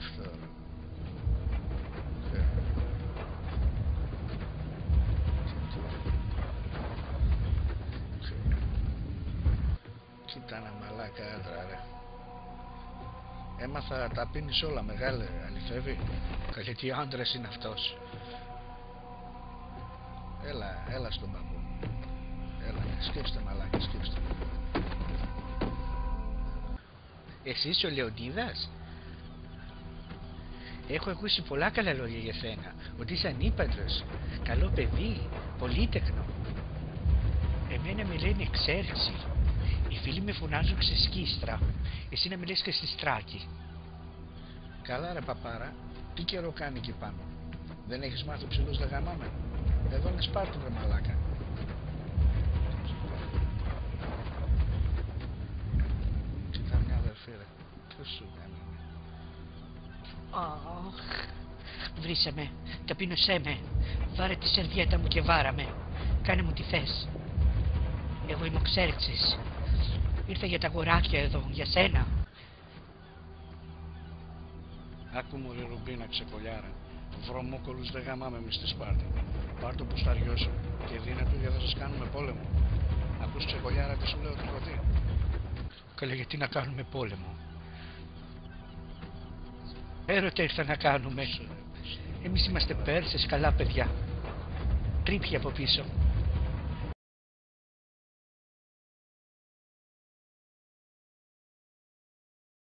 αυτό. Κοίτα ένα μαλάκα άντρα ρε. Έμαθα τα πίνεις όλα μεγάλε, αληθεύει. Καλή τι άντρας είναι αυτός. Έλα στον παππού. Έλα, σκέψτε μαλάκα, σκέψτε. Εσύ είσαι ο Λεοντίδας? Έχω ακούσει πολλά καλά λόγια για σένα. Ότι είσαι ανήπαντρος, καλό παιδί, πολύτεκνο. Εμένα με λένε Ξέρξη. Οι φίλοι με φωνάζουν Ξεσκίστρα. Εσύ να με λες και Συστράκι. Καλά ρε παπάρα, τι καιρό κάνει εκεί πάνω? Δεν έχεις μάθει ψηλούς δεν γαμάμε? Εδώ είναι Σπάρτου ρε μαλάκα. Κοίτα μια αδερφή ρε. Ποιος σου κάνει? Αχ, βρίσε με, ταπείνωσέ με. Βάρε τη σερβιέτα μου και βάρα με. Κάνε μου τι θες. Εγώ είμαι ο Ξέρξης. Ήρθα για τα αγοράκια εδώ, για σένα. Άκου μου ρε Ρουμπίνα ξεκολιάρα. Βρωμόκολους δεν γαμάμε εμείς στη Σπάρτη. Πάρ' το πουσταριό σου και δίνε του για θα σας κάνουμε πόλεμο. Ακούς ξεκολιάρα τι σου λέω τι έχω δει? Καλά, γιατί να κάνουμε πόλεμο? Έρωτα ήρθα να κάνουμε. Εμείς είμαστε Πέρσες, καλά παιδιά. Τρίπια από πίσω.